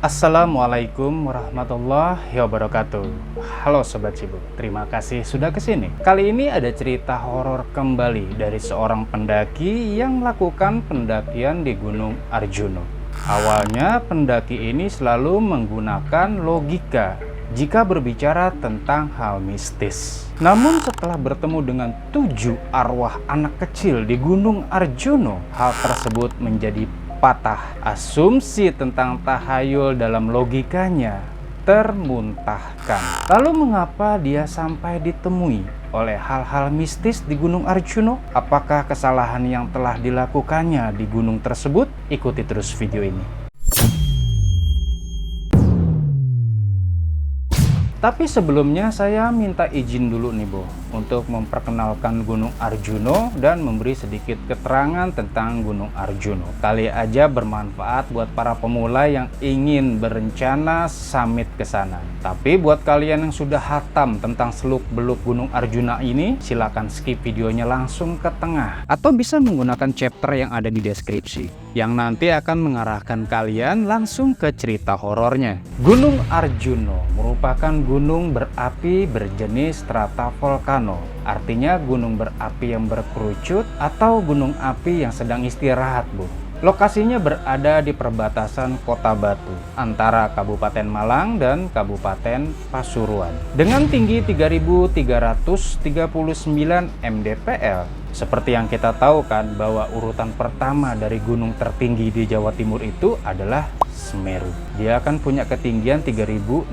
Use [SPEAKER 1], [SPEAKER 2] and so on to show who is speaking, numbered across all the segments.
[SPEAKER 1] Assalamualaikum warahmatullahi wabarakatuh. Halo Sobat Cibu, terima kasih sudah kesini. Kali ini ada cerita horor kembali dari seorang pendaki yang melakukan pendakian di Gunung Arjuna. Awalnya pendaki ini selalu menggunakan logika jika berbicara tentang hal mistis. Namun setelah bertemu dengan 7 arwah anak kecil di Gunung Arjuna, hal tersebut menjadi patah. Asumsi tentang tahayul dalam logikanya termuntahkan. Lalu mengapa dia sampai ditemui oleh hal-hal mistis di Gunung Arjuna? Apakah kesalahan yang telah dilakukannya di gunung tersebut? Ikuti terus video ini. Tapi sebelumnya saya minta izin dulu nih Bo, untuk memperkenalkan Gunung Arjuna dan memberi sedikit keterangan tentang Gunung Arjuna. Kali aja bermanfaat buat para pemula yang ingin berencana summit ke sana. Tapi buat kalian yang sudah hatam tentang seluk-beluk Gunung Arjuna ini, silakan skip videonya langsung ke tengah. Atau bisa menggunakan chapter yang ada di deskripsi, yang nanti akan mengarahkan kalian langsung ke cerita horornya. Gunung Arjuna merupakan gunung berapi berjenis stratovolcano, artinya gunung berapi yang berkerucut atau gunung api yang sedang istirahat, Bu. Lokasinya berada di perbatasan Kota Batu antara Kabupaten Malang dan Kabupaten Pasuruan. Dengan tinggi 3.339 mdpl. Seperti yang kita tahu kan bahwa urutan pertama dari gunung tertinggi di Jawa Timur itu adalah Semeru. Dia akan punya ketinggian 3.676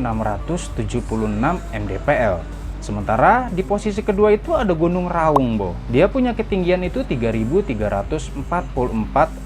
[SPEAKER 1] mdpl. Sementara di posisi kedua itu ada Gunung Raung, Bo. Dia punya ketinggian itu 3.344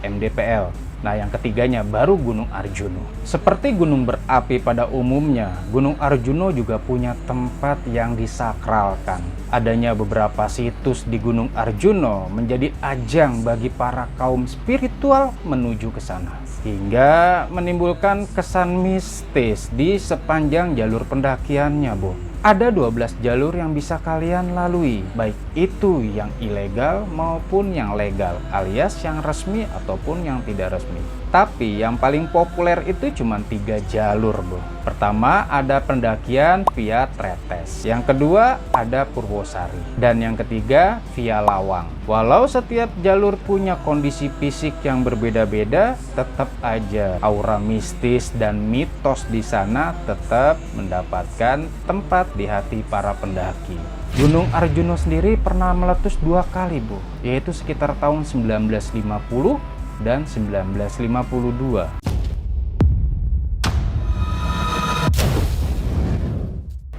[SPEAKER 1] mdpl. Nah, yang ketiganya baru Gunung Arjuna. Seperti gunung berapi pada umumnya, Gunung Arjuna juga punya tempat yang disakralkan. Adanya beberapa situs di Gunung Arjuna menjadi ajang bagi para kaum spiritual menuju ke sana, hingga menimbulkan kesan mistis di sepanjang jalur pendakiannya, Bo. Ada 12 jalur yang bisa kalian lalui, baik itu yang ilegal maupun yang legal, alias yang resmi ataupun yang tidak resmi. Tapi yang paling populer itu cuma 3 jalur, Bro. Pertama ada pendakian via Tretes, yang kedua ada Purwosari, dan yang ketiga via Lawang. Walau setiap jalur punya kondisi fisik yang berbeda-beda, tetap aja aura mistis dan mitos di sana tetap mendapatkan tempat di hati para pendaki. Gunung Arjuna sendiri pernah meletus 2 kali, Bu, yaitu sekitar tahun 1950 dan 1952.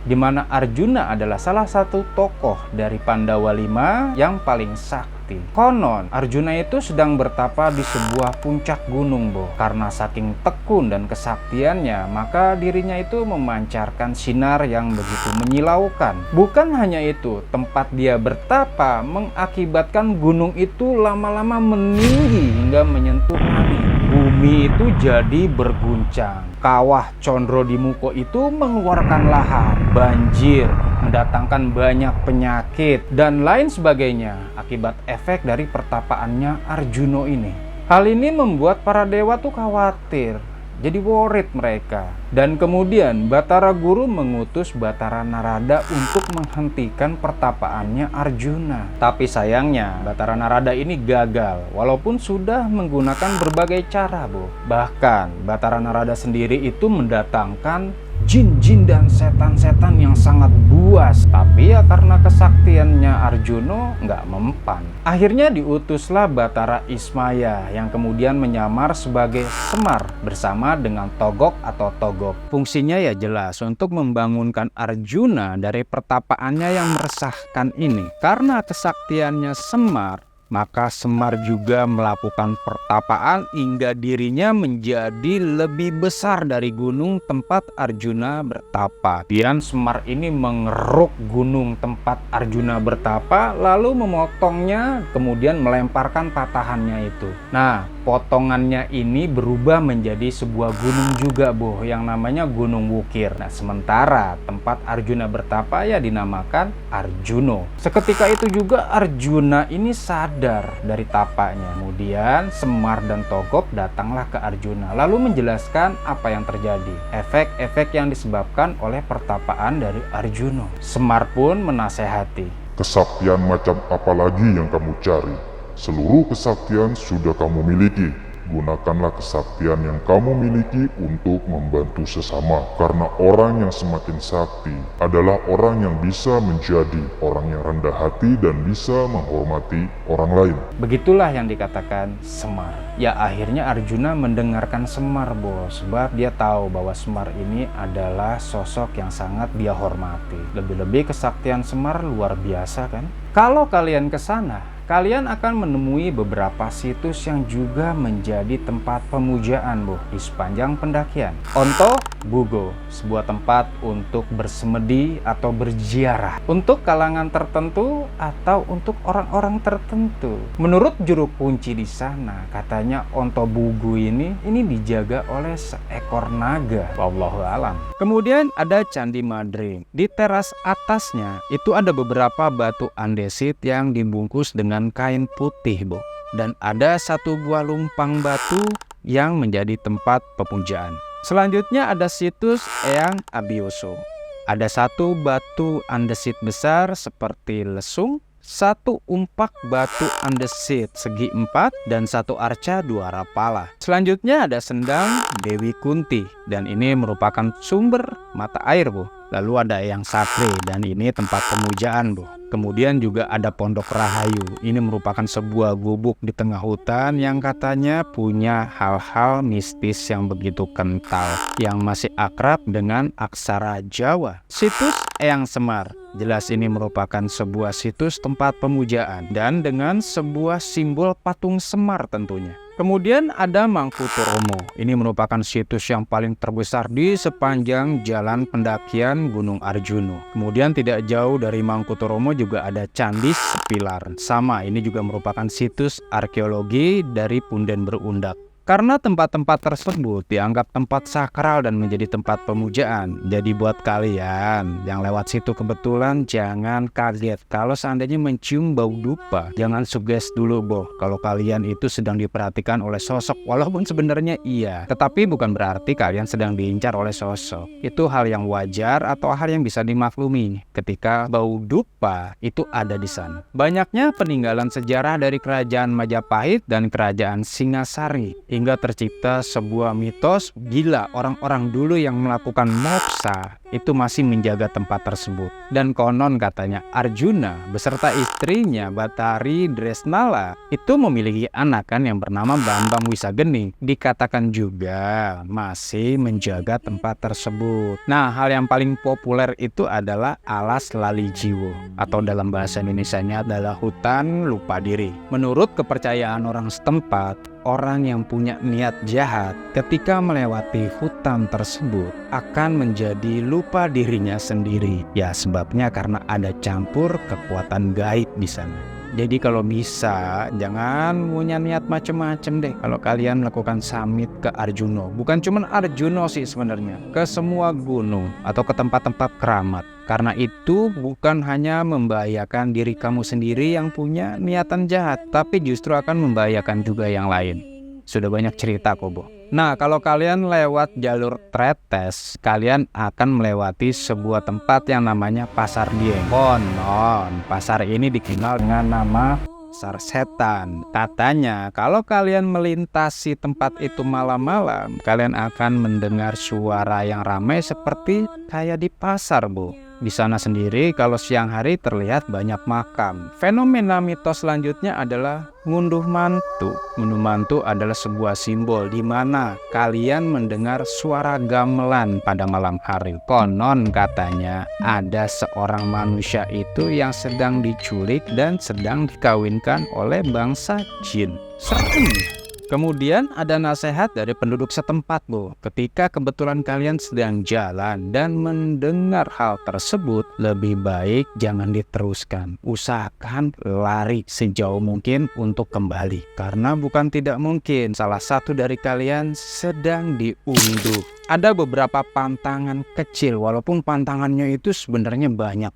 [SPEAKER 1] Di mana Arjuna adalah salah satu tokoh dari Pandawa 5 yang paling sakti. Konon Arjuna itu sedang bertapa di sebuah puncak gunung, Bo. Karena saking tekun dan kesaktiannya, maka dirinya itu memancarkan sinar yang begitu menyilaukan. Bukan hanya itu, tempat dia bertapa mengakibatkan gunung itu lama-lama meninggi hingga menyentuh langit. Bumi itu jadi berguncang. Kawah Condro di Muko itu mengeluarkan lahar, banjir, mendatangkan banyak penyakit, dan lain sebagainya akibat efek dari pertapaannya Arjuna ini. Hal ini membuat para dewa tuh khawatir, jadi worried mereka. Dan kemudian Batara Guru mengutus Batara Narada untuk menghentikan pertapaannya Arjuna. Tapi sayangnya Batara Narada ini gagal, walaupun sudah menggunakan berbagai cara, Bu. Bahkan Batara Narada sendiri itu mendatangkan jin-jin dan setan-setan yang sangat buas. Tapi ya karena kesaktiannya Arjuna nggak mempan. Akhirnya diutuslah Batara Ismaya yang kemudian menyamar sebagai Semar bersama dengan Togok atau Togop. Fungsinya ya jelas untuk membangunkan Arjuna dari pertapaannya yang meresahkan ini. Karena kesaktiannya Semar, maka Semar juga melakukan pertapaan hingga dirinya menjadi lebih besar dari gunung tempat Arjuna bertapa. Dan Semar ini mengeruk gunung tempat Arjuna bertapa, lalu memotongnya, kemudian melemparkan patahannya itu. Nah, potongannya ini berubah menjadi sebuah gunung juga, Boh, yang namanya Gunung Wukir. Nah, sementara tempat Arjuna bertapa ya dinamakan Arjuna. Seketika itu juga Arjuna ini sadar sadar dari tapanya. Kemudian Semar dan Togop datanglah ke Arjuna lalu menjelaskan apa yang terjadi, efek-efek yang disebabkan oleh pertapaan dari Arjuna. Semar pun menasehati,
[SPEAKER 2] "Kesaktian macam apa lagi yang kamu cari? Seluruh kesaktian sudah kamu miliki. Gunakanlah kesaktian yang kamu miliki untuk membantu sesama. Karena orang yang semakin sakti adalah orang yang bisa menjadi orang yang rendah hati dan bisa menghormati orang lain."
[SPEAKER 1] Begitulah yang dikatakan Semar. Ya akhirnya Arjuna mendengarkan Semar, bos, sebab dia tahu bahwa Semar ini adalah sosok yang sangat dia hormati. Lebih-lebih kesaktian Semar luar biasa kan? Kalau kalian ke sana, kalian akan menemui beberapa situs yang juga menjadi tempat pemujaan di sepanjang pendakian. Onto Bugo, sebuah tempat untuk bersemedi atau berziarah untuk kalangan tertentu atau untuk orang-orang tertentu. Menurut juru kunci di sana, katanya Onto Bugo ini dijaga oleh seekor naga. Wallahu alam. Kemudian ada Candi Madring. Di teras atasnya itu ada beberapa batu andesit yang dibungkus dengan kain putih, dan ada satu buah lumpang batu yang menjadi tempat pemujaan. Selanjutnya ada situs Eyang Abioso. Ada satu batu andesit besar seperti lesung, satu umpak batu andesit segi 4, dan satu arca 2 rapala. Selanjutnya ada sendang Dewi Kunti, dan ini merupakan sumber mata air, Lalu ada Eyang Sakri, dan ini tempat pemujaan, Kemudian juga ada Pondok Rahayu. Ini merupakan sebuah gubuk di tengah hutan yang katanya punya hal-hal mistis yang begitu kental, yang masih akrab dengan aksara Jawa. Situs Eyang Semar. Jelas ini merupakan sebuah situs tempat pemujaan dan dengan sebuah simbol patung Semar tentunya. Kemudian ada Mangkuturomo. Ini merupakan situs yang paling terbesar di sepanjang jalan pendakian Gunung Arjuna. Kemudian tidak jauh dari Mangkuturomo juga ada Candi Sepilar. Sama, ini juga merupakan situs arkeologi dari Punden Berundak. Karena tempat-tempat tersebut dianggap tempat sakral dan menjadi tempat pemujaan. Jadi buat kalian yang lewat situ kebetulan jangan kaget kalau seandainya mencium bau dupa. Jangan suges dulu, kalau kalian itu sedang diperhatikan oleh sosok. Walaupun sebenarnya iya, tetapi bukan berarti kalian sedang diincar oleh sosok. Itu hal yang wajar atau hal yang bisa dimaklumi ketika bau dupa itu ada di sana. Banyaknya peninggalan sejarah dari kerajaan Majapahit dan kerajaan Singasari, hingga tercipta sebuah mitos gila orang-orang dulu yang melakukan moksa itu masih menjaga tempat tersebut. Dan konon katanya Arjuna beserta istrinya Batari Dresnala itu memiliki anak yang bernama Bambang Wisageni. Dikatakan juga masih menjaga tempat tersebut. Nah, hal yang paling populer itu adalah Alas Lalijiwo, atau dalam bahasa Indonesianya adalah hutan lupa diri. Menurut kepercayaan orang setempat, orang yang punya niat jahat ketika melewati hutan tersebut akan menjadi lupa dirinya sendiri. Ya, sebabnya karena ada campur kekuatan gaib di sana. Jadi kalau bisa jangan punya niat macem-macem deh kalau kalian melakukan summit ke Arjuna. Bukan cuma Arjuna sih sebenarnya, ke semua gunung atau ke tempat-tempat keramat. Karena itu bukan hanya membahayakan diri kamu sendiri yang punya niatan jahat, tapi justru akan membahayakan juga yang lain. Sudah banyak cerita kok, Nah, kalau kalian lewat jalur Tretes, kalian akan melewati sebuah tempat yang namanya Pasar Dieng. Konon, pasar ini dikenal dengan nama Pasar Setan. Katanya, kalau kalian melintasi tempat itu malam-malam, kalian akan mendengar suara yang ramai seperti kayak di pasar, Di sana sendiri, kalau siang hari terlihat banyak makam. Fenomena mitos selanjutnya adalah ngunduh mantu. Ngunduh mantu adalah sebuah simbol di mana kalian mendengar suara gamelan pada malam hari. Konon katanya ada seorang manusia itu yang sedang diculik dan sedang dikawinkan oleh bangsa jin. Serem. Kemudian ada nasihat dari penduduk setempat, ketika kebetulan kalian sedang jalan dan mendengar hal tersebut, lebih baik jangan diteruskan. Usahakan lari sejauh mungkin untuk kembali. Karena bukan tidak mungkin salah satu dari kalian sedang diunduh. Ada beberapa pantangan kecil, walaupun pantangannya itu sebenarnya banyak,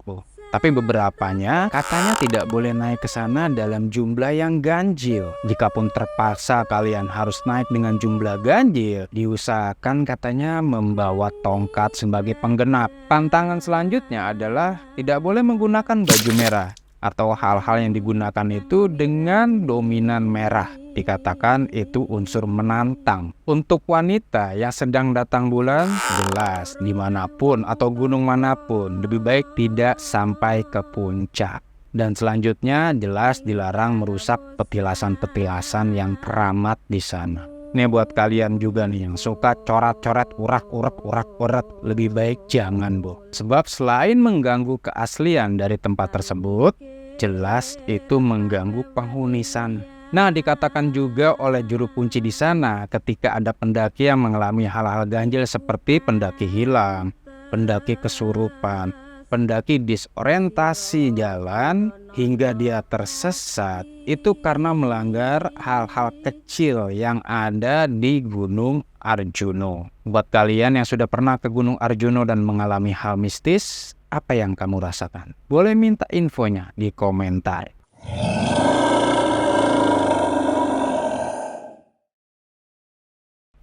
[SPEAKER 1] Tapi beberapanya katanya tidak boleh naik ke sana dalam jumlah yang ganjil. Jika pun terpaksa kalian harus naik dengan jumlah ganjil, diusahakan katanya membawa tongkat sebagai penggenap. Pantangan selanjutnya adalah tidak boleh menggunakan baju merah atau hal-hal yang digunakan itu dengan dominan merah. Dikatakan itu unsur menantang. Untuk wanita yang sedang datang bulan, jelas dimanapun atau gunung manapun lebih baik tidak sampai ke puncak. Dan selanjutnya jelas dilarang merusak petilasan-petilasan yang keramat di sana. Ini buat kalian juga nih yang suka coret-coret, urak-urat, lebih baik jangan, Bu. Sebab selain mengganggu keaslian dari tempat tersebut, jelas itu mengganggu penghunisan. Nah, dikatakan juga oleh juru kunci di sana ketika ada pendaki yang mengalami hal-hal ganjil seperti pendaki hilang, pendaki kesurupan, pendaki disorientasi jalan, hingga dia tersesat, itu karena melanggar hal-hal kecil yang ada di Gunung Arjuno. Buat kalian yang sudah pernah ke Gunung Arjuno dan mengalami hal mistis, apa yang kamu rasakan? Boleh minta infonya di komentar.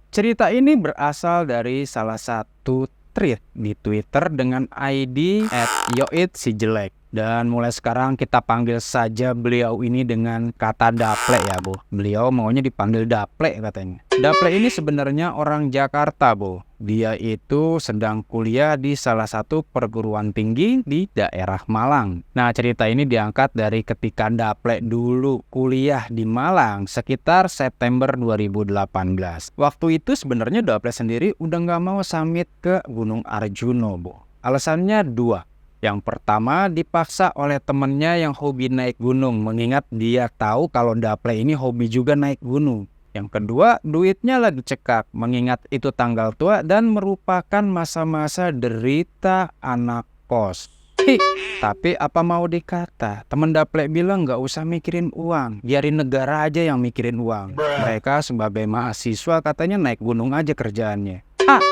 [SPEAKER 1] Cerita ini berasal dari salah satu tweet di Twitter dengan ID @yoitsijelek. Dan mulai sekarang kita panggil saja beliau ini dengan kata Daple ya, Bu. Beliau maunya dipanggil Daple katanya. Daple ini sebenarnya orang Jakarta, Bu. Dia itu sedang kuliah di salah satu perguruan tinggi di daerah Malang. Nah, cerita ini diangkat dari ketika Daple dulu kuliah di Malang sekitar September 2018. Waktu itu sebenarnya Daple sendiri udah nggak mau summit ke Gunung Arjuno, Bu. Alasannya dua. Yang pertama, dipaksa oleh temennya yang hobi naik gunung, mengingat dia tahu kalau Daple ini hobi juga naik gunung. Yang kedua, duitnya lagi cekak, mengingat itu tanggal tua dan merupakan masa-masa derita anak kos. Tapi apa mau dikata, temen Daple bilang gak usah mikirin uang, biarin negara aja yang mikirin uang. Mereka sebagai mahasiswa katanya naik gunung aja kerjaannya.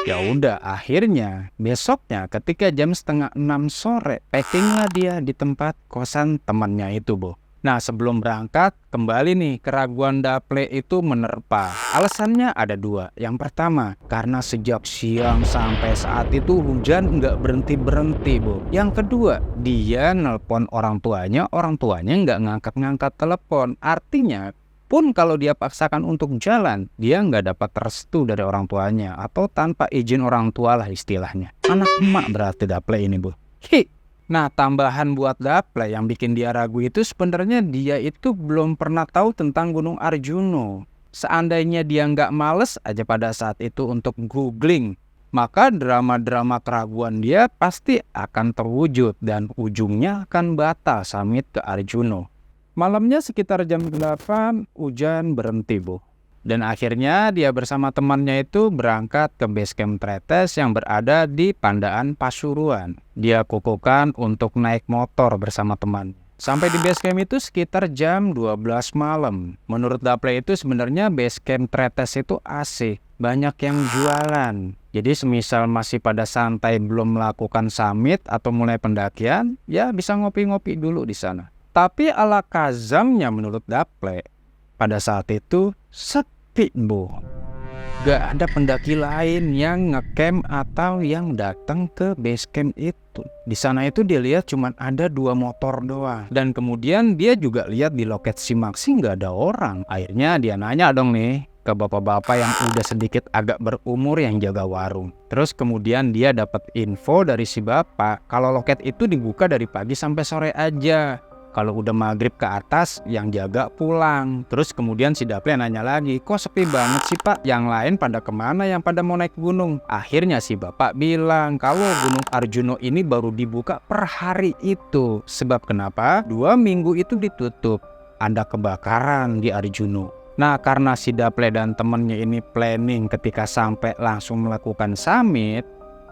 [SPEAKER 1] Ya udah, akhirnya besoknya ketika jam 5:30 sore, packinglah dia di tempat kosan temannya itu, Bu. Nah, sebelum berangkat, kembali nih keraguan Daple itu menerpa. Alasannya ada dua. Yang pertama, karena sejak siang sampai saat itu hujan nggak berhenti-berhenti, Bu. Yang kedua, dia nelpon orang tuanya nggak ngangkat-ngangkat telepon. Artinya, pun kalau dia paksakan untuk jalan, dia nggak dapat restu dari orang tuanya atau tanpa izin orang tua lah istilahnya. Anak emak berarti Daple ini, Bu. Nah, tambahan buat Daple yang bikin dia ragu itu sebenarnya dia itu belum pernah tahu tentang Gunung Arjuno. Seandainya dia nggak males aja pada saat itu untuk googling, maka drama-drama keraguan dia pasti akan terwujud dan ujungnya akan batal summit ke Arjuno. Malamnya sekitar jam 8, hujan berhenti, Bu. Dan akhirnya dia bersama temannya itu berangkat ke basecamp Tretes yang berada di Pandaan Pasuruan. Dia kukuhkan untuk naik motor bersama teman. Sampai di basecamp itu sekitar jam 12 malam. Menurut Daple itu sebenarnya basecamp Tretes itu asik, banyak yang jualan. Jadi semisal masih pada santai belum melakukan summit atau mulai pendakian, ya bisa ngopi-ngopi dulu di sana. Tapi ala kazamnya menurut Daple, pada saat itu sepi, Bu. Gak ada pendaki lain yang ngecamp atau yang datang ke base camp itu. Di sana itu dia lihat cuma ada 2 motor doang. Dan kemudian dia juga lihat di loket Simaksi gak ada orang. Akhirnya dia nanya dong nih ke bapak-bapak yang udah sedikit agak berumur yang jaga warung. Terus kemudian dia dapat info dari si bapak kalau loket itu dibuka dari pagi sampai sore aja. Kalau udah maghrib ke atas, yang jaga pulang. Terus kemudian si Daple nanya lagi, kok sepi banget sih, Pak? Yang lain pada kemana yang pada mau naik gunung? Akhirnya si bapak bilang kalau Gunung Arjuno ini baru dibuka per hari itu. Sebab kenapa? 2 minggu itu ditutup. Ada kebakaran di Arjuno. Nah, karena si Daple dan temennya ini planning ketika sampai langsung melakukan summit,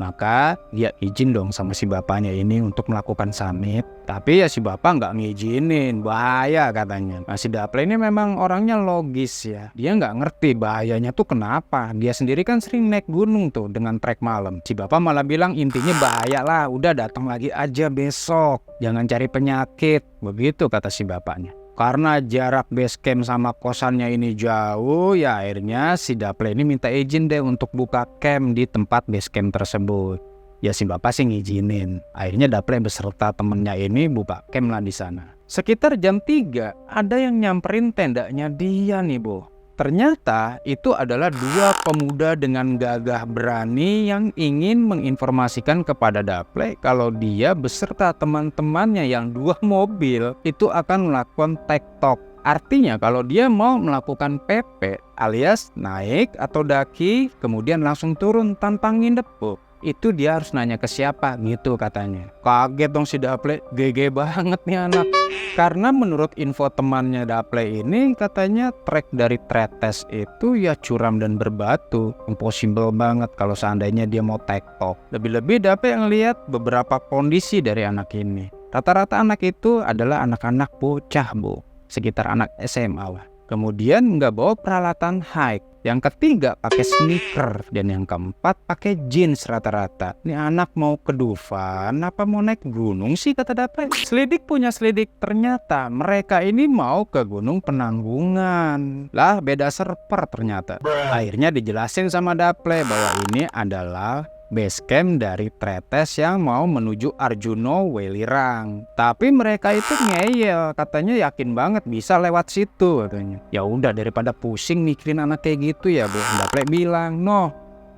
[SPEAKER 1] Maka dia izin dong sama si bapaknya ini untuk melakukan summit. Tapi ya si bapak nggak ngizinin, bahaya katanya. Nah si Dapple ini memang orangnya logis ya. Dia nggak ngerti bahayanya tuh kenapa. Dia sendiri kan sering naik gunung tuh dengan trek malam. Si bapak malah bilang intinya bahaya lah, udah datang lagi aja besok. Jangan cari penyakit, begitu kata si bapaknya. Karena jarak base camp sama kosannya ini jauh, ya akhirnya si Dapple ini minta izin deh untuk buka camp di tempat base camp tersebut. Ya si bapak sih ngizinin. Akhirnya Dapple beserta temennya ini buka camp lah di sana. Sekitar jam 3 ada yang nyamperin tendanya dia nih, Bu. Ternyata itu adalah dua pemuda dengan gagah berani yang ingin menginformasikan kepada Dapple kalau dia beserta teman-temannya yang 2 mobil itu akan melakukan tektok. Artinya kalau dia mau melakukan PP alias naik atau daki kemudian langsung turun tanpa nginep, Bu, itu dia harus nanya ke siapa gitu katanya. Kaget dong si Dapple, GG banget nih anak. Karena menurut info temannya Dapple ini katanya trek dari Tretes itu ya curam dan berbatu. Impossible banget kalau seandainya dia mau tektok. Lebih-lebih Dapple ngelihat beberapa kondisi dari anak ini. Rata-rata anak itu adalah anak-anak bocah, Bu. Sekitar anak SMA lah. Kemudian nggak bawa peralatan hike. Yang ketiga pakai sneaker. Dan yang keempat pakai jeans rata-rata. Ini anak mau ke Dufan apa mau naik gunung sih kata Dapple. Selidik punya selidik, ternyata mereka ini mau ke Gunung Penanggungan. Lah beda server ternyata. Akhirnya dijelasin sama Dapple bahwa ini adalah base camp dari Tretes yang mau menuju Arjuno Welirang. Tapi mereka itu ngeyel, katanya yakin banget bisa lewat situ katanya. Ya udah daripada pusing mikirin anak kayak gitu ya, Bu. Dapple bilang, "No,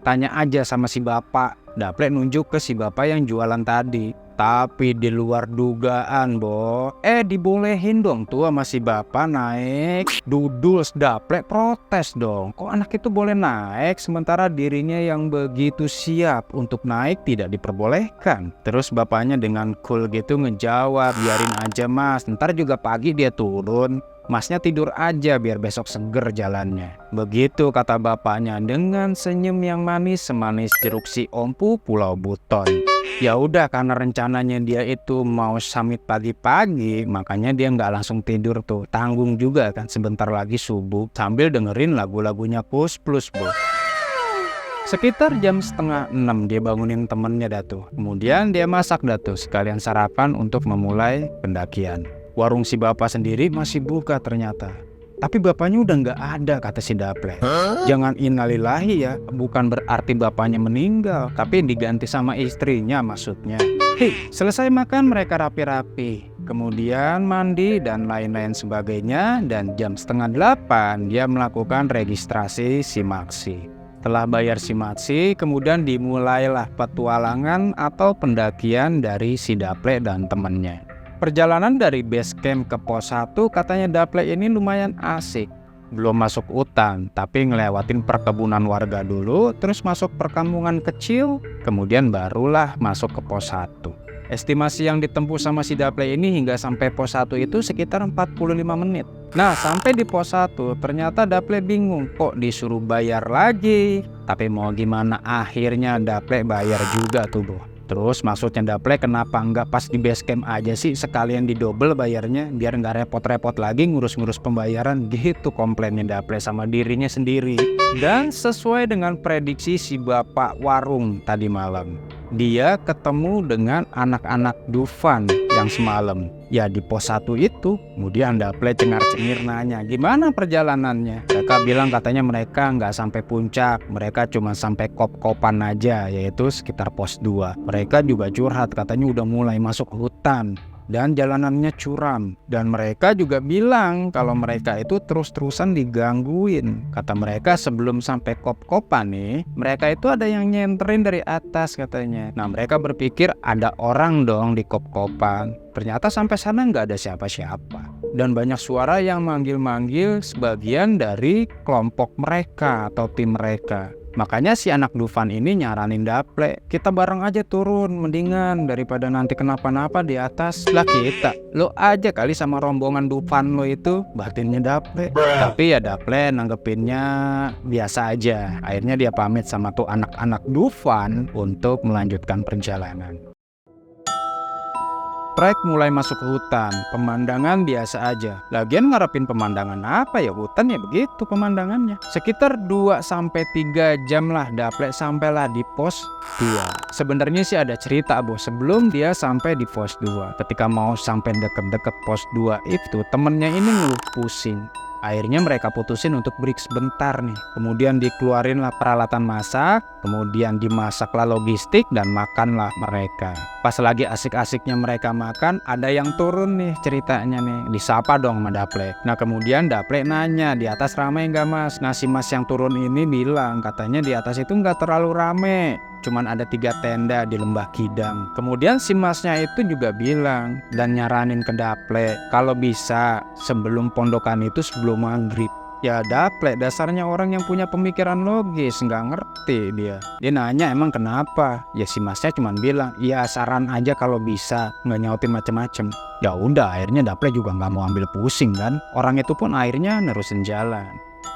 [SPEAKER 1] tanya aja sama si bapak." Dapple nunjuk ke si bapak yang jualan tadi. Tapi di luar dugaan, Bo. Dibolehin dong tuh sama si bapak naik. Dudul Dapple protes dong. Kok anak itu boleh naik sementara dirinya yang begitu siap untuk naik tidak diperbolehkan? Terus bapaknya dengan cool gitu ngejawab, biarin aja mas, ntar juga pagi dia turun. Masnya tidur aja biar besok seger jalannya. Begitu kata bapaknya dengan senyum yang manis semanis jeruk si ompu Pulau Buton. Ya udah karena rencananya dia itu mau summit pagi-pagi, makanya dia nggak langsung tidur tuh. Tanggung juga kan sebentar lagi subuh sambil dengerin lagu-lagunya Kus Plus, Bu. Sekitar jam 5:30 dia bangunin temennya datu. Kemudian dia masak datu sekalian sarapan untuk memulai pendakian. Warung si bapak sendiri masih buka ternyata. Tapi bapaknya udah nggak ada kata si Dapple. Jangan innalillahi ya, bukan berarti bapaknya meninggal, tapi diganti sama istrinya maksudnya. Selesai makan mereka rapi-rapi. Kemudian mandi dan lain-lain sebagainya. Dan jam 7:30 dia melakukan registrasi Simaksi. Setelah bayar Simaksi, kemudian dimulailah petualangan atau pendakian dari si Dapple dan temennya. Perjalanan dari base camp ke pos 1 katanya Dapple ini lumayan asik. Belum masuk hutan, tapi ngelewatin perkebunan warga dulu, terus masuk perkampungan kecil, kemudian barulah masuk ke pos 1. Estimasi yang ditempuh sama si Dapple ini hingga sampai pos 1 itu sekitar 45 menit. Nah sampai di pos 1 ternyata Dapple bingung kok disuruh bayar lagi. Tapi mau gimana akhirnya Dapple bayar juga tuh, Bu. Terus maksudnya Dapple kenapa nggak pas di base camp aja sih sekalian didobel bayarnya biar nggak repot-repot lagi ngurus-ngurus pembayaran gitu komplainnya Dapple sama dirinya sendiri. Dan sesuai dengan prediksi si bapak warung tadi malam, dia ketemu dengan anak-anak Dufan yang semalam. Ya di pos 1 itu, kemudian Dapple cengar-cengir nanya, gimana perjalanannya? Mereka bilang katanya mereka nggak sampai puncak, mereka cuma sampai kop-kopan aja, yaitu sekitar pos 2. Mereka juga curhat, katanya udah mulai masuk hutan dan jalanannya curam. Dan mereka juga bilang kalau mereka itu terus-terusan digangguin. Kata mereka sebelum sampai kop-kopan nih, mereka itu ada yang nyenterin dari atas katanya. Nah mereka berpikir ada orang dong di kop-kopan. Ternyata sampai sana nggak ada siapa-siapa. Dan banyak suara yang manggil-manggil sebagian dari kelompok mereka atau tim mereka. Makanya si anak Dufan ini nyaranin Daple, kita bareng aja turun mendingan daripada nanti kenapa-napa di atas. Lah kita, lo aja kali sama rombongan Dufan lo itu, batinnya Daple. Tapi ya Daple nanggepinnya biasa aja. Akhirnya dia pamit sama tuh anak-anak Dufan untuk melanjutkan perjalanan. Trek mulai masuk ke hutan, pemandangan biasa aja. Lagian ngarepin pemandangan apa ya, hutan ya begitu pemandangannya. Sekitar 2-3 jam lah Daple sampailah di pos 2. Sebenarnya sih ada cerita bos, sebelum dia sampai di pos 2. Ketika mau sampai deket-deket pos 2 itu, temennya ini ngeluh pusing. Akhirnya mereka putusin untuk break sebentar nih. Kemudian dikeluarinlah peralatan masak, kemudian dimasaklah logistik dan makanlah mereka. Pas lagi asik-asiknya mereka makan, ada yang turun nih ceritanya nih. Disapa dong sama Daple. Nah kemudian Daple nanya, di atas ramai nggak mas? Nah si mas yang turun ini bilang, katanya di atas itu nggak terlalu rame. Cuman ada 3 tenda di Lembah Kidang. Kemudian si masnya itu juga bilang dan nyaranin ke Daple, kalau bisa sebelum pondokan itu sebelum maghrib. Ya Daple dasarnya orang yang punya pemikiran logis, nggak ngerti dia. Dia nanya emang kenapa? Ya si masnya cuman bilang, iya saran aja kalau bisa, nggak nyautin macem-macem. Ya udah akhirnya Daple juga nggak mau ambil pusing kan. Orang itu pun akhirnya nerusin jalan.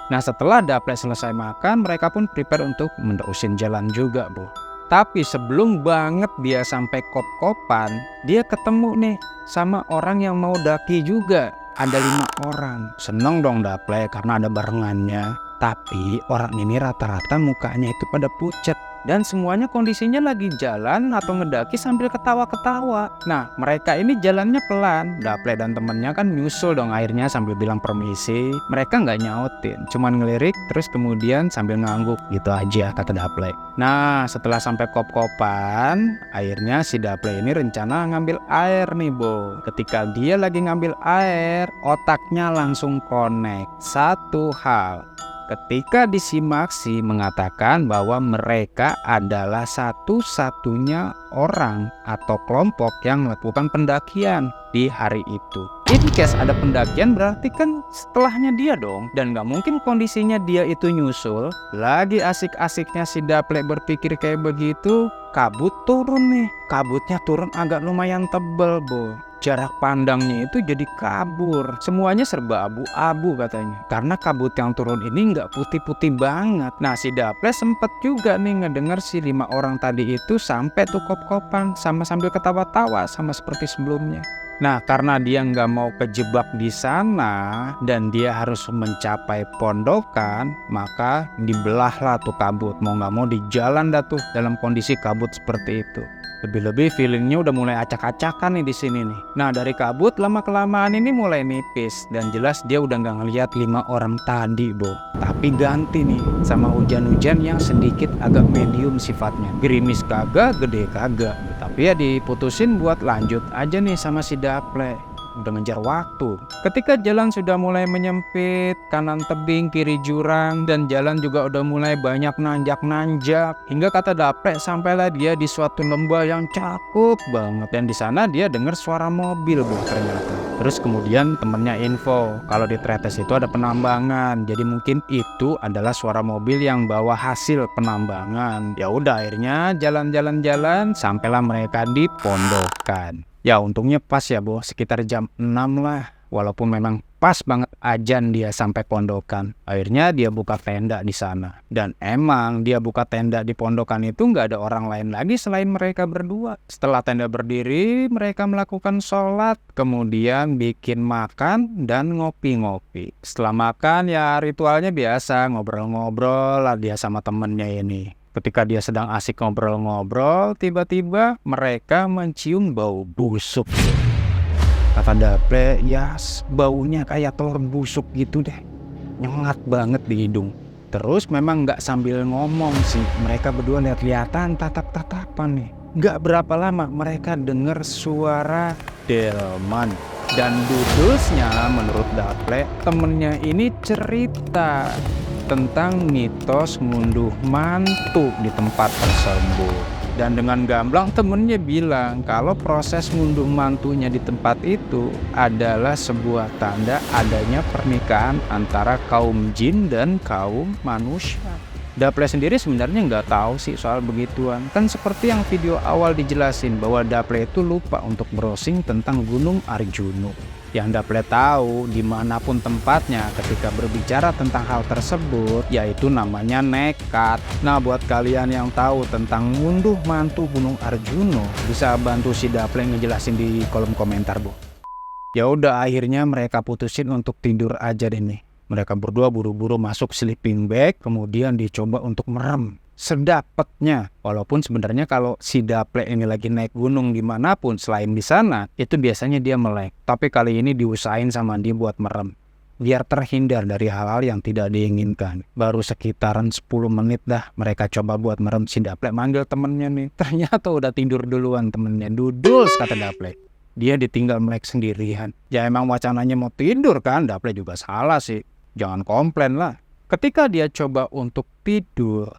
[SPEAKER 1] Nah setelah Daple selesai makan, mereka pun prepare untuk menerusin jalan juga bu. Tapi sebelum banget dia sampai kop-kopan, dia ketemu nih sama orang yang mau daki juga. Ada 5 orang. Seneng dong Daple karena ada barengannya. Tapi orang ini rata-rata mukanya itu pada pucat. Dan semuanya kondisinya lagi jalan atau ngedaki sambil ketawa-ketawa. Nah mereka ini jalannya pelan. Daple dan temennya kan nyusul dong akhirnya sambil bilang permisi. Mereka nggak nyautin, cuman ngelirik terus kemudian sambil ngangguk gitu aja kata Daple. Nah setelah sampai kop-kopan, akhirnya si Daple ini rencana ngambil air nih bo. Ketika dia lagi ngambil air, otaknya langsung connect. Satu hal, ketika disimaksi mengatakan bahwa mereka adalah satu-satunya orang atau kelompok yang melakukan pendakian di hari itu. In case ada pendakian berarti kan setelahnya dia dong. Dan gak mungkin kondisinya dia itu nyusul. Lagi asik-asiknya si Daple berpikir kayak begitu, kabut turun nih. Kabutnya turun agak lumayan tebel bo. Jarak pandangnya itu jadi kabur. Semuanya serba abu-abu katanya. Karena kabut yang turun ini nggak putih-putih banget. Nah si Daple sempet juga nih ngedenger si 5 orang tadi itu sampai tuh kop-kopan sama sambil ketawa-tawa sama seperti sebelumnya. Nah karena dia nggak mau kejebak di sana dan dia harus mencapai pondokan, maka dibelahlah tuh kabut. Mau nggak mau di jalan dah tuh dalam kondisi kabut seperti itu. Lebih-lebih feelingnya udah mulai acak-acakan nih di sini nih. Nah dari kabut lama-kelamaan ini mulai nipis dan jelas dia udah nggak ngelihat 5 orang tadi bo. Tapi ganti nih sama hujan-hujan yang sedikit agak medium sifatnya. Gerimis kagak, gede kagak. Tapi ya diputusin buat lanjut aja nih sama si Daple. Udah ngejar waktu. Ketika jalan sudah mulai menyempit, kanan tebing, kiri jurang, dan jalan juga udah mulai banyak nanjak-nanjak. Hingga kata Daple sampailah dia di suatu lembah yang cakep banget. Dan di sana dia dengar suara mobil bu ternyata. Terus kemudian temennya info kalau di Tretes itu ada penambangan. Jadi mungkin itu adalah suara mobil yang bawa hasil penambangan. Ya udah akhirnya jalan-jalan sampailah mereka di pondokan. Ya untungnya pas ya bo, sekitar jam 6 lah. Walaupun memang pas banget azan dia sampai pondokan. Akhirnya dia buka tenda di sana. Dan emang dia buka tenda di pondokan itu nggak ada orang lain lagi selain mereka berdua. Setelah tenda berdiri, mereka melakukan sholat. Kemudian bikin makan dan ngopi-ngopi. Setelah makan ya ritualnya biasa, ngobrol-ngobrol lah dia sama temennya ini. Ketika dia sedang asik ngobrol-ngobrol, tiba-tiba mereka mencium bau busuk. Kata Daple, ya baunya kayak telur busuk gitu deh. Nyengat banget di hidung. Terus memang nggak sambil ngomong sih. Mereka berdua lihat-lihatan, tatap-tatapan nih. Nggak berapa lama mereka dengar suara delman. Dan dudusnya menurut Daple, temennya ini cerita tentang mitos ngunduh mantu di tempat tersebut. Dan dengan gamblang temennya bilang kalau proses ngunduh mantunya di tempat itu adalah sebuah tanda adanya pernikahan antara kaum jin dan kaum manusia. Daple sendiri sebenarnya nggak tahu sih soal begituan. Kan seperti yang video awal dijelasin bahwa Daple itu lupa untuk browsing tentang Gunung Arjuna. Yang Daple tahu dimanapun tempatnya ketika berbicara tentang hal tersebut, yaitu namanya nekat. Nah, buat kalian yang tahu tentang ngunduh mantu Gunung Arjuna, bisa bantu si Daple ngejelasin di kolom komentar, Bu. Ya udah, akhirnya mereka putusin untuk tidur aja deh nih. Mereka berdua buru-buru masuk sleeping bag, kemudian dicoba untuk merem sedapatnya. Walaupun sebenarnya kalau si Daple ini lagi naik gunung dimanapun selain di sana, itu biasanya dia melek. Tapi kali ini diusahain sama dia buat merem, biar terhindar dari hal-hal yang tidak diinginkan. Baru sekitaran 10 menit dah mereka coba buat merem. Si Daple manggil temennya nih, ternyata udah tidur duluan temennya. Duduls, kata Daple. Dia ditinggal melek sendirian. Ya emang wacananya mau tidur kan, Daple juga salah sih. Jangan komplain lah. Ketika dia coba untuk tidur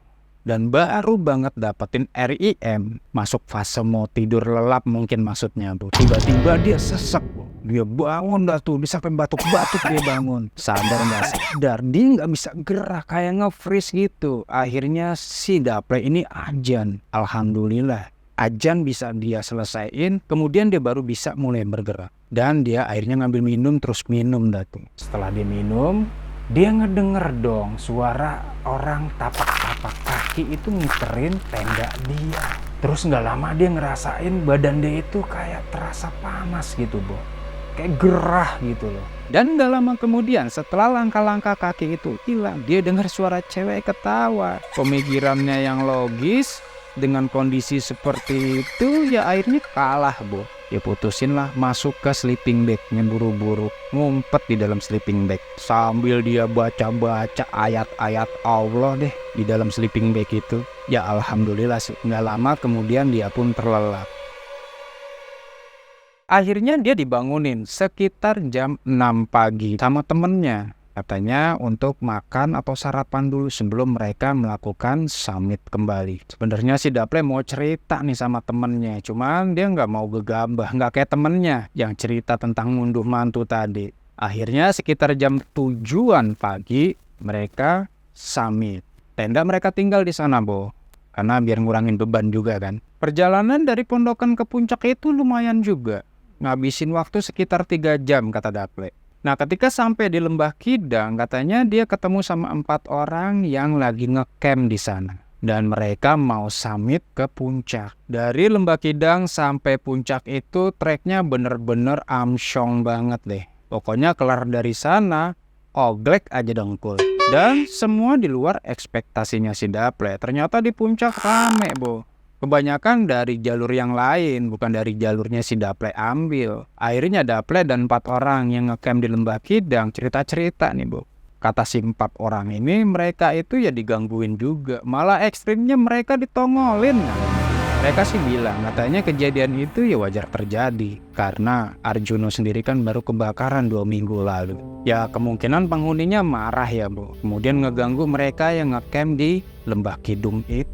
[SPEAKER 1] dan baru banget dapetin REM, masuk fase mau tidur lelap mungkin maksudnya tuh, tiba-tiba dia sesek, dia bangun dah tuh, dia sampai batuk-batuk dia bangun. Sadar nggak sadar, dia nggak bisa gerak, kayak nge-freeze gitu. Akhirnya si Daple ini ajan. Alhamdulillah, ajan bisa dia selesaiin, kemudian dia baru bisa mulai bergerak. Dan dia akhirnya ngambil minum, terus minum dah tuh. Setelah dia minum, dia ngedenger dong suara orang tapak-tapak kaki itu ngiterin tenda dia. Terus nggak lama dia ngerasain badan dia itu kayak terasa panas gitu, Bo. Kayak gerah gitu loh. Dan nggak lama kemudian setelah langkah-langkah kaki itu hilang, dia dengar suara cewek ketawa. Pemikirannya yang logis dengan kondisi seperti itu ya akhirnya kalah, Bo. Ya putusin lah, masuk ke sleeping bagnya buru-buru, ngumpet di dalam sleeping bag sambil dia baca-baca ayat-ayat Allah deh di dalam sleeping bag itu. Ya alhamdulillah sih, nggak lama kemudian dia pun terlelap. Akhirnya dia dibangunin sekitar jam 6 pagi sama temennya. Katanya untuk makan atau sarapan dulu sebelum mereka melakukan summit kembali. Sebenarnya si Daple mau cerita nih sama temennya, cuman dia nggak mau gegabah, nggak kayak temennya yang cerita tentang ngunduh mantu tadi. Akhirnya sekitar jam 7-an pagi mereka summit. Tenda mereka tinggal di sana, Bo, karena biar ngurangin beban juga kan. Perjalanan dari pondokan ke puncak itu lumayan juga, ngabisin waktu sekitar 3 jam kata Daple. Nah, ketika sampai di Lembah Kidang, katanya dia ketemu sama 4 orang yang lagi ngecamp di sana. Dan mereka mau summit ke puncak. Dari Lembah Kidang sampai puncak itu treknya bener-bener amsyong banget deh. Pokoknya kelar dari sana, oglek aja dengkul. Dan semua di luar ekspektasinya si Daple. Ternyata di puncak rame, Bo. Kebanyakan dari jalur yang lain, bukan dari jalurnya si Daple ambil. Akhirnya Daple dan 4 orang yang ngecamp di Lembah Kidang cerita-cerita nih, Bu. Kata si 4 orang ini, mereka itu ya digangguin juga. Malah ekstrimnya mereka ditongolin. Mereka sih bilang, katanya kejadian itu ya wajar terjadi. Karena Arjuna sendiri kan baru kebakaran 2 minggu lalu. Ya kemungkinan penghuninya marah ya, Bu. Kemudian ngeganggu mereka yang ngecamp di Lembah Kidung itu.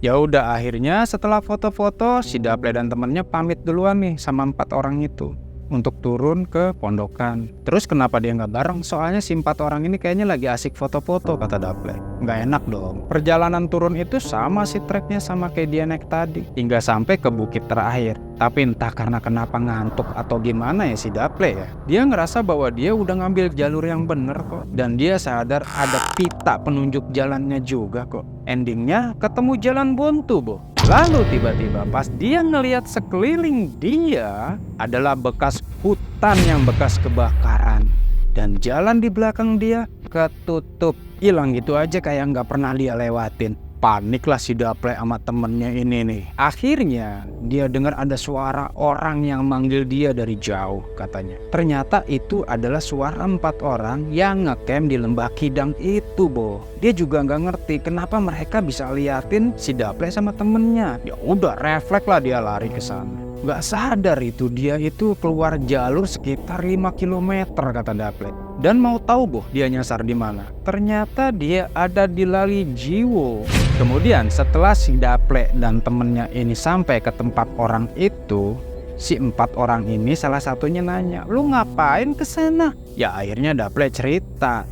[SPEAKER 1] Ya udah, akhirnya setelah foto-foto si Daple dan temennya pamit duluan nih sama 4 orang itu untuk turun ke pondokan. Terus kenapa dia nggak bareng? Soalnya si 4 orang ini kayaknya lagi asik foto-foto, kata Daple. Nggak enak dong. Perjalanan turun itu sama sih treknya sama kayak dia naik tadi, hingga sampai ke bukit terakhir. Tapi entah karena kenapa ngantuk atau gimana ya si Daple ya, dia ngerasa bahwa dia udah ngambil jalur yang bener kok. Dan dia sadar ada pita penunjuk jalannya juga kok. Endingnya ketemu jalan buntu, Bu. Lalu tiba-tiba pas dia ngelihat sekeliling dia adalah bekas hutan yang bekas kebakaran. Dan jalan di belakang dia ketutup. Hilang gitu aja kayak nggak pernah dia lewatin. Paniklah si Daple sama temennya ini nih. Akhirnya dia dengar ada suara orang yang manggil dia dari jauh katanya. Ternyata itu adalah suara 4 orang yang ngecamp di Lembah Kidang itu, Bo. Dia juga nggak ngerti kenapa mereka bisa liatin si Daple sama temennya. Ya udah, refleks lah dia lari ke sana. Gak sadar itu dia itu keluar jalur sekitar 5 km kata Daple. Dan mau tahu, Boh, dia nyasar di mana? Ternyata dia ada di Lali Jiwo. Kemudian setelah si Daple dan temennya ini sampai ke tempat orang itu, si 4 orang ini salah satunya nanya, "Lu ngapain ke sana?" Ya akhirnya Daple cerita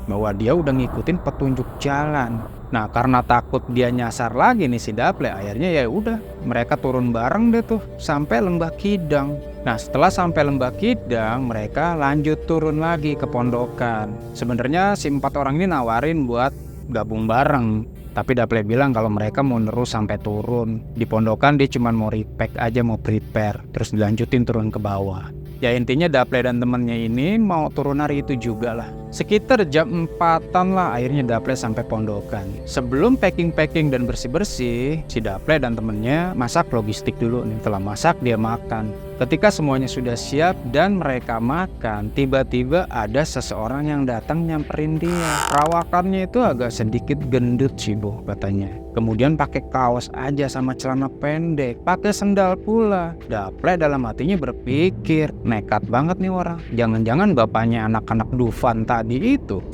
[SPEAKER 1] bahwa dia udah ngikutin petunjuk jalan. Nah, karena takut dia nyasar lagi nih si Daple, akhirnya ya udah mereka turun bareng deh tuh sampai Lembah Kidang. Nah, setelah sampai Lembah Kidang, mereka lanjut turun lagi ke pondokan. Sebenarnya si 4 orang ini nawarin buat gabung bareng, tapi Daple bilang kalau mereka mau terus sampai turun. Di pondokan dia cuma mau repack aja, mau prepare, terus dilanjutin turun ke bawah. Ya intinya Daple dan temennya ini mau turun hari itu juga lah. Sekitar jam 4-an lah akhirnya Daple sampai pondokan. Sebelum packing-packing dan bersih-bersih, si Daple dan temennya masak logistik dulu nih. Setelah masak dia makan. Ketika semuanya sudah siap dan mereka makan, tiba-tiba ada seseorang yang datang nyamperin dia. Perawakannya itu agak sedikit gendut sih Bu katanya. Kemudian pakai kaos aja sama celana pendek, pakai sendal pula. Daple dalam hatinya berpikir, nekat banget nih orang. Jangan-jangan bapaknya anak-anak Dufan tadi itu.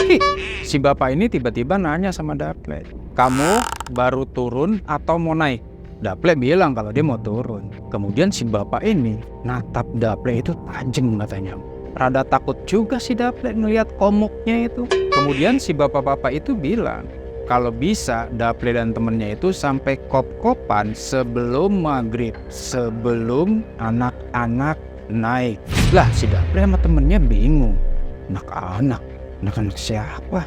[SPEAKER 1] Si bapak ini tiba-tiba nanya sama Daple, "Kamu baru turun atau mau naik?" Daple bilang kalau dia mau turun. Kemudian si bapak ini natap Daple itu tajam katanya. Rada takut juga si Daple ngeliat komuknya itu. Kemudian si bapak-bapak itu bilang kalau bisa Daple dan temennya itu sampai kop-kopan sebelum maghrib, sebelum anak-anak naik. Lah si Daple sama temennya bingung. Anak-anak siapa?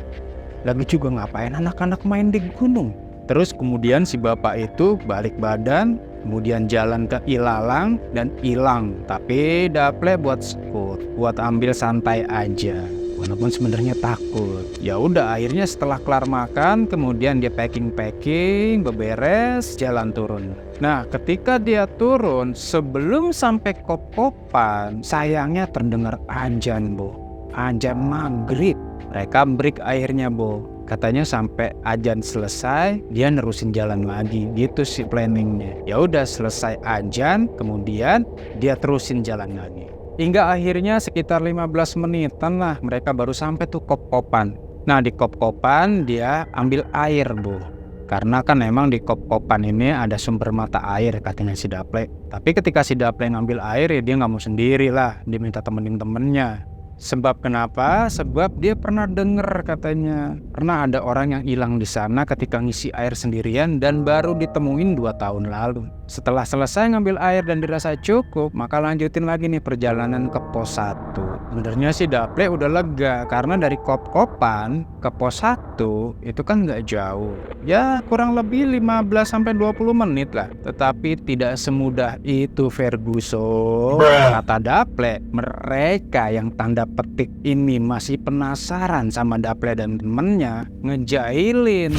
[SPEAKER 1] Lagi juga ngapain anak-anak main di gunung? Terus kemudian si bapak itu balik badan, kemudian jalan ke ilalang dan hilang. Tapi Daple buat skut, buat ambil santai aja. Walaupun sebenarnya takut. Ya udah akhirnya setelah kelar makan, kemudian dia packing, beberes, jalan turun. Nah, ketika dia turun, sebelum sampai kop-kopan, sayangnya terdengar azan, Bu. Azan maghrib. Mereka break akhirnya, Bu. Katanya sampai azan selesai, dia nerusin jalan lagi. Gitu sih planningnya. Ya udah selesai azan, kemudian dia terusin jalan lagi. Hingga akhirnya sekitar 15 menitan lah mereka baru sampai tuh kop-kopan. Nah di kop-kopan dia ambil air Bu. Karena kan emang di kop-kopan ini ada sumber mata air katanya si Daple. Tapi ketika si Daple ngambil air ya dia nggak mau sendiri lah. Dia minta temenin temennya. Sebab kenapa? Sebab dia pernah denger katanya. Pernah ada orang yang hilang di sana ketika ngisi air sendirian dan baru ditemuin 2 tahun lalu. Setelah selesai ngambil air dan dirasa cukup, maka lanjutin lagi nih perjalanan ke pos 1. Sebenarnya sih Daple udah lega karena dari kop-kopan ke pos 1 itu kan nggak jauh. Ya kurang lebih 15-20 menit lah. Tetapi tidak semudah itu Ferguson. Kata Daple, mereka yang tanda petik ini masih penasaran sama Daple dan temennya ngejailin.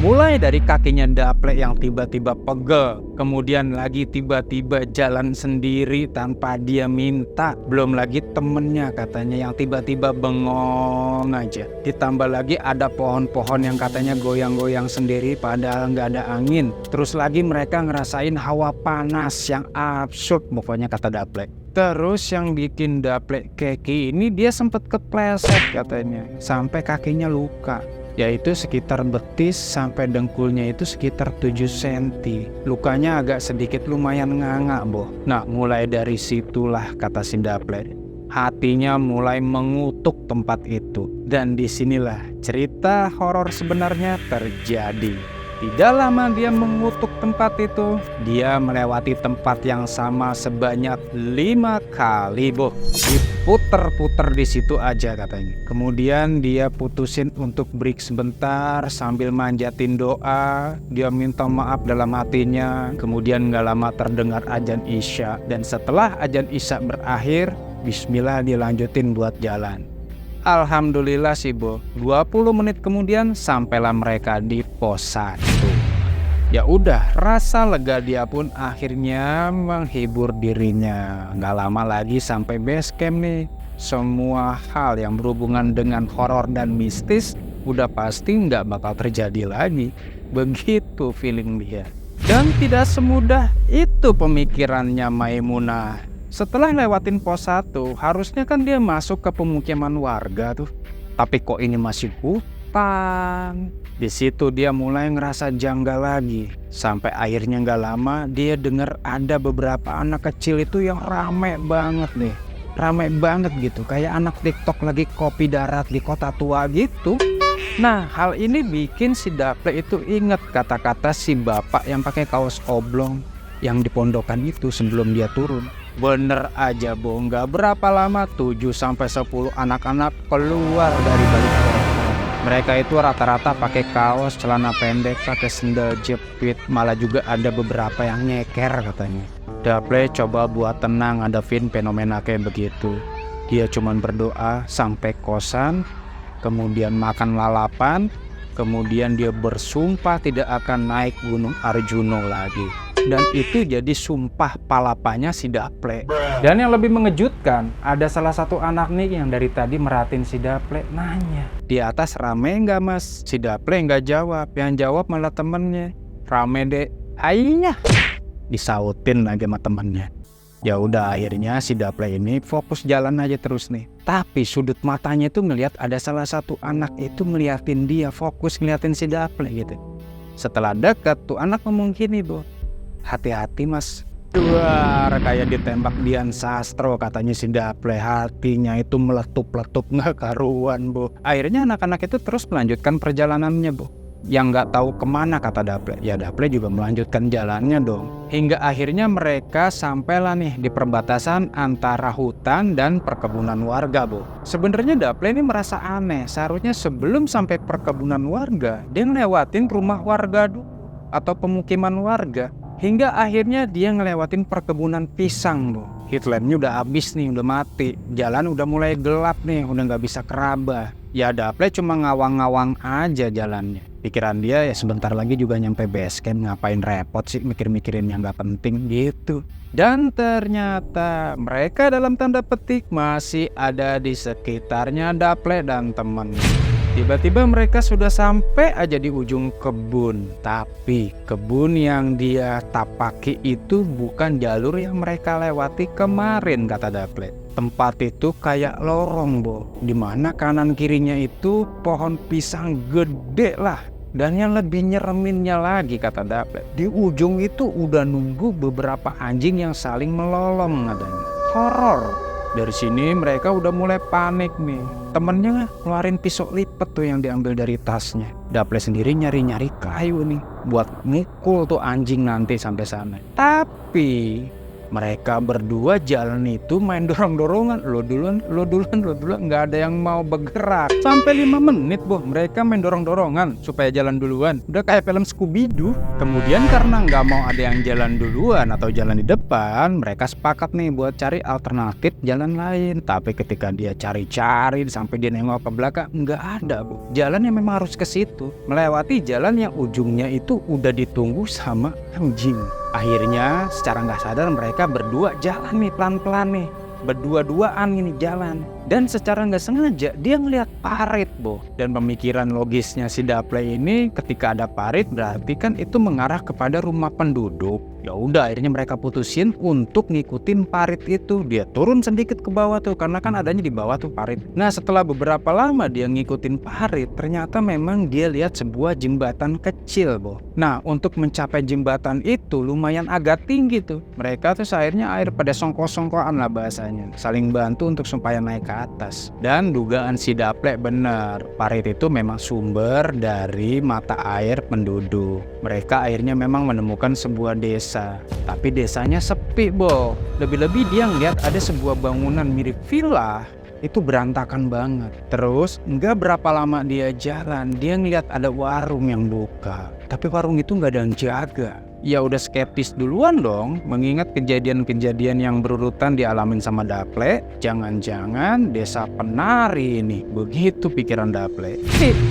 [SPEAKER 1] Mulai dari kakinya Daple yang tiba-tiba pegel, kemudian lagi tiba-tiba jalan sendiri tanpa dia minta. Belum lagi temennya katanya yang tiba-tiba bengong aja. Ditambah lagi ada pohon-pohon yang katanya goyang-goyang sendiri padahal nggak ada angin. Terus lagi mereka ngerasain hawa panas yang absurd pokoknya kata Daple. Terus yang bikin Daple keki ini dia sempet kepleset katanya sampai kakinya luka. Yaitu sekitar betis sampai dengkulnya itu sekitar 7 cm. Lukanya agak sedikit lumayan nganga boh. Nah mulai dari situlah kata si Daple, hatinya mulai mengutuk tempat itu. Dan disinilah cerita horor sebenarnya terjadi. Tidak lama dia mengutuk tempat itu, dia melewati tempat yang sama sebanyak 5 kali, boh. Diputer-puter di situ aja katanya. Kemudian dia putusin untuk break sebentar sambil manjatin doa. Dia minta maaf dalam hatinya. Kemudian gak lama terdengar azan Isya. Dan setelah azan Isya berakhir, bismillah dilanjutin buat jalan. Alhamdulillah sih Bo, 20 menit kemudian sampailah mereka di pos 1. Ya udah, rasa lega dia pun akhirnya menghibur dirinya. Gak lama lagi sampai base camp nih. Semua hal yang berhubungan dengan horor dan mistis udah pasti gak bakal terjadi lagi. Begitu feeling dia. Dan tidak semudah itu pemikirannya Maimunah. Setelah lewatin pos 1, harusnya kan dia masuk ke pemukiman warga tuh. Tapi kok ini masih hutan. Di situ dia mulai ngerasa janggal lagi. Sampai akhirnya gak lama dia dengar ada beberapa anak kecil itu yang rame banget nih. Rame banget gitu, kayak anak TikTok lagi kopi darat di kota tua gitu. Nah, hal ini bikin si Daple itu inget kata-kata si bapak yang pakai kaos oblong yang di pondokan itu sebelum dia turun. Bener aja, Bo, nggak berapa lama 7-10 anak-anak keluar dari balik pohon. Mereka itu rata-rata pakai kaos, celana pendek, pakai sendal jepit, malah juga ada beberapa yang nyeker katanya. Daple coba buat tenang hadapin fenomena kayak begitu. Dia cuman berdoa sampai kosan, kemudian makan lalapan, kemudian dia bersumpah tidak akan naik Gunung Arjuna lagi. Dan itu jadi sumpah palapanya si Daple. Dan yang lebih mengejutkan, ada salah satu anak nih yang dari tadi merhatiin si Daple nanya, "Di atas rame nggak, Mas?" Si Daple nggak jawab, yang jawab malah temennya. "Rame dek." "Ainya," disautin lagi sama temennya. Ya udah, akhirnya si Daple ini fokus jalan aja terus nih. Tapi sudut matanya tuh ngelihat ada salah satu anak itu ngeliatin dia, fokus ngeliatin si Daple gitu. Setelah dekat tuh anak ngomong gini, Bo, "Hati-hati Mas." Duar, kayak ditembak Dian Sastro katanya si Daple. Hatinya itu meletup-letup nggak karuan, Bo. Akhirnya anak-anak itu terus melanjutkan perjalanannya, Bo. Yang nggak tahu kemana kata Daple. Ya Daple juga melanjutkan jalannya dong. Hingga akhirnya mereka sampailah nih di perbatasan antara hutan dan perkebunan warga, Bo. Sebenarnya Daple ini merasa aneh. Seharusnya sebelum sampai perkebunan warga, dia ngelewatin rumah warga dulu atau pemukiman warga. Hingga akhirnya dia ngelewatin perkebunan pisang, Bo. Hitlernya udah habis nih, udah mati. Jalan udah mulai gelap nih, udah nggak bisa keraba. Ya Daple cuma ngawang-ngawang aja jalannya. Pikiran dia ya sebentar lagi juga nyampe base camp, ngapain repot sih mikir-mikirin yang gak penting gitu. Dan ternyata mereka dalam tanda petik masih ada di sekitarnya Daple dan temannya. Tiba-tiba mereka sudah sampai aja di ujung kebun. Tapi kebun yang dia tapaki itu bukan jalur yang mereka lewati kemarin kata Daple. Tempat itu kayak lorong, Bo, dimana kanan kirinya itu pohon pisang gede lah. Dan yang lebih nyereminnya lagi kata Daple, di ujung itu udah nunggu beberapa anjing yang saling melolong katanya. Horor. Dari sini mereka udah mulai panik nih. Temennya keluarin pisau lipat tuh yang diambil dari tasnya. Daple sendiri nyari-nyari kayu nih buat mukul tuh anjing nanti sampai sana. Tapi mereka berdua jalan itu main dorong-dorongan. Lo duluan, nggak ada yang mau bergerak. Sampai 5 menit, Boh, mereka main dorong-dorongan supaya jalan duluan. Udah kayak film Scooby-Doo. Kemudian karena nggak mau ada yang jalan duluan atau jalan di depan, mereka sepakat nih buat cari alternatif jalan lain. Tapi ketika dia cari-cari sampai dia nengok ke belakang, nggak ada, Boh. Jalan yang memang harus ke situ, melewati jalan yang ujungnya itu udah ditunggu sama anjing. Akhirnya secara nggak sadar mereka berdua jalan nih pelan-pelan nih. Berdua-duaan ini jalan. Dan secara nggak sengaja dia ngeliat parit, Bo. Dan pemikiran logisnya si Daple ini ketika ada parit berarti kan itu mengarah kepada rumah penduduk. Ya udah akhirnya mereka putusin untuk ngikutin parit itu. Dia turun sedikit ke bawah tuh karena kan adanya di bawah tuh parit. Nah setelah beberapa lama dia ngikutin parit, ternyata memang dia lihat sebuah jembatan kecil, Bo. Nah untuk mencapai jembatan itu lumayan agak tinggi tuh. Mereka tuh akhirnya air pada songko-songkoan lah bahasanya, saling bantu untuk supaya naik ke atas. Dan dugaan si Daple benar, parit itu memang sumber dari mata air penduduk. Mereka akhirnya memang menemukan sebuah desa, tapi desanya sepi, Bo. Lebih-lebih dia ngeliat ada sebuah bangunan mirip villa, itu berantakan banget. Terus nggak berapa lama dia jalan, dia ngeliat ada warung yang buka, tapi warung itu nggak ada yang jaga. Ya udah skeptis duluan dong, mengingat kejadian-kejadian yang berurutan dialamin sama Daple. Jangan-jangan desa penari ini. Begitu pikiran Daple.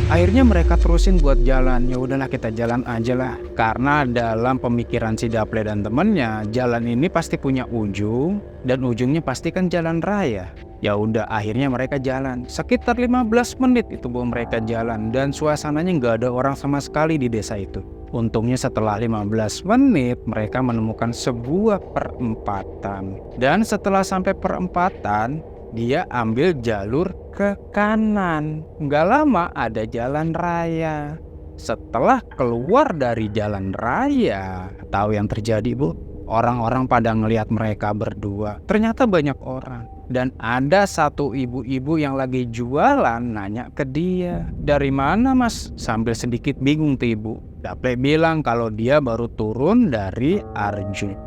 [SPEAKER 1] Akhirnya mereka terusin buat jalan. Ya udahlah kita jalan aja lah. Karena dalam pemikiran si Daple dan temennya, jalan ini pasti punya ujung, dan ujungnya pasti kan jalan raya. Ya udah akhirnya mereka jalan. Sekitar 15 menit itu bahwa mereka jalan, dan suasananya nggak ada orang sama sekali di desa itu. Untungnya setelah 15 menit mereka menemukan sebuah perempatan. Dan setelah sampai perempatan, dia ambil jalur ke kanan. Nggak lama ada jalan raya. Setelah keluar dari jalan raya, tahu yang terjadi, Bu? Orang-orang pada ngelihat mereka berdua. Ternyata banyak orang. Dan ada satu ibu-ibu yang lagi jualan nanya ke dia, "Dari mana mas?" Sambil sedikit bingung tuh ibu. Daple bilang kalau dia baru turun dari Arjuna.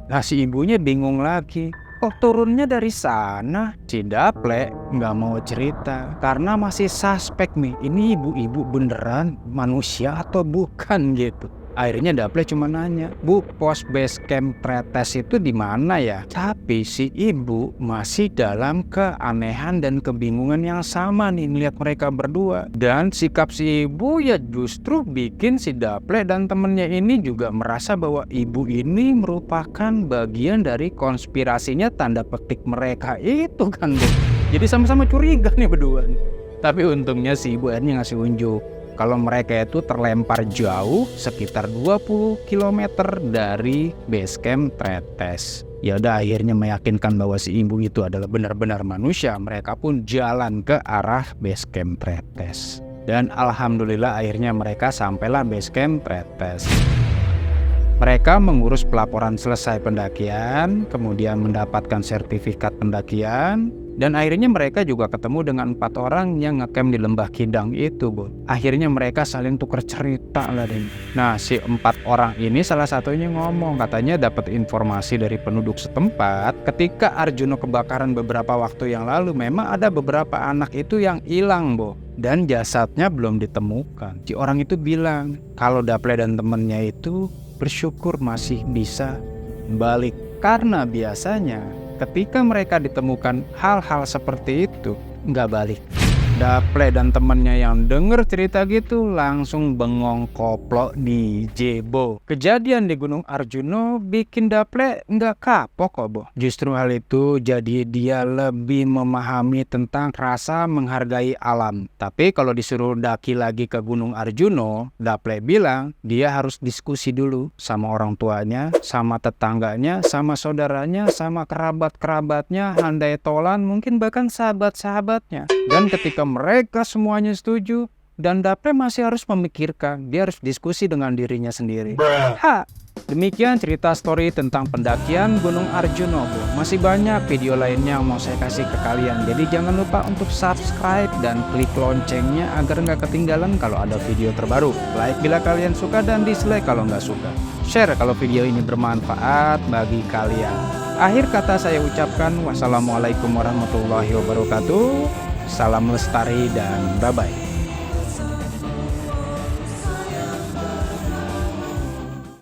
[SPEAKER 1] Nah si ibunya bingung lagi. Kok turunnya dari sana? Si Daple nggak mau cerita karena masih suspek nih. Ini ibu-ibu beneran manusia atau bukan gitu. Akhirnya Daple cuma nanya, "Bu, pos base camp Tretes itu di mana ya?" Tapi si ibu masih dalam keanehan dan kebingungan yang sama nih melihat mereka berdua. Dan sikap si ibu ya justru bikin si Daple dan temennya ini juga merasa bahwa ibu ini merupakan bagian dari konspirasinya tanda petik mereka itu kan, Bu. Jadi sama-sama curiga nih berdua. Tapi untungnya si ibu akhirnya ngasih unjuk kalau mereka itu terlempar jauh sekitar 20 km dari base camp Tretes. Ya udah akhirnya meyakinkan bahwa si ibu itu adalah benar-benar manusia. Mereka pun jalan ke arah base camp Tretes. Dan alhamdulillah akhirnya mereka sampailah base camp Tretes. Mereka mengurus pelaporan selesai pendakian, kemudian mendapatkan sertifikat pendakian, dan akhirnya mereka juga ketemu dengan 4 orang yang ngecamp di Lembah Kidang itu, Bu. Akhirnya mereka saling tukar cerita lah deh. Nah, si 4 orang ini salah satunya ngomong, katanya dapat informasi dari penduduk setempat, ketika Arjuna kebakaran beberapa waktu yang lalu, memang ada beberapa anak itu yang hilang, Bu. Dan jasadnya belum ditemukan. Si orang itu bilang, kalau Daple dan temennya itu bersyukur masih bisa balik. Karena biasanya ketika mereka ditemukan hal-hal seperti itu nggak balik. Daple dan temennya yang denger cerita gitu langsung bengong koplo di jebo. Kejadian di Gunung Arjuna bikin Daple nggak kapok kok, Bo. Justru hal itu jadi dia lebih memahami tentang rasa menghargai alam. Tapi kalau disuruh daki lagi ke Gunung Arjuna, Daple bilang dia harus diskusi dulu sama orang tuanya, sama tetangganya, sama saudaranya, sama kerabat-kerabatnya, handai tolan, mungkin bahkan sahabat-sahabatnya. Dan ketika mereka semuanya setuju, dan Daple masih harus memikirkan, dia harus diskusi dengan dirinya sendiri. Demikian cerita story tentang pendakian Gunung Arjuna, Bu. Masih banyak video lainnya yang mau saya kasih ke kalian. Jadi jangan lupa untuk subscribe dan klik loncengnya agar nggak ketinggalan kalau ada video terbaru. Like bila kalian suka dan dislike kalau nggak suka. Share kalau video ini bermanfaat bagi kalian. Akhir kata saya ucapkan wassalamualaikum warahmatullahi wabarakatuh. Salam lestari dan bye-bye.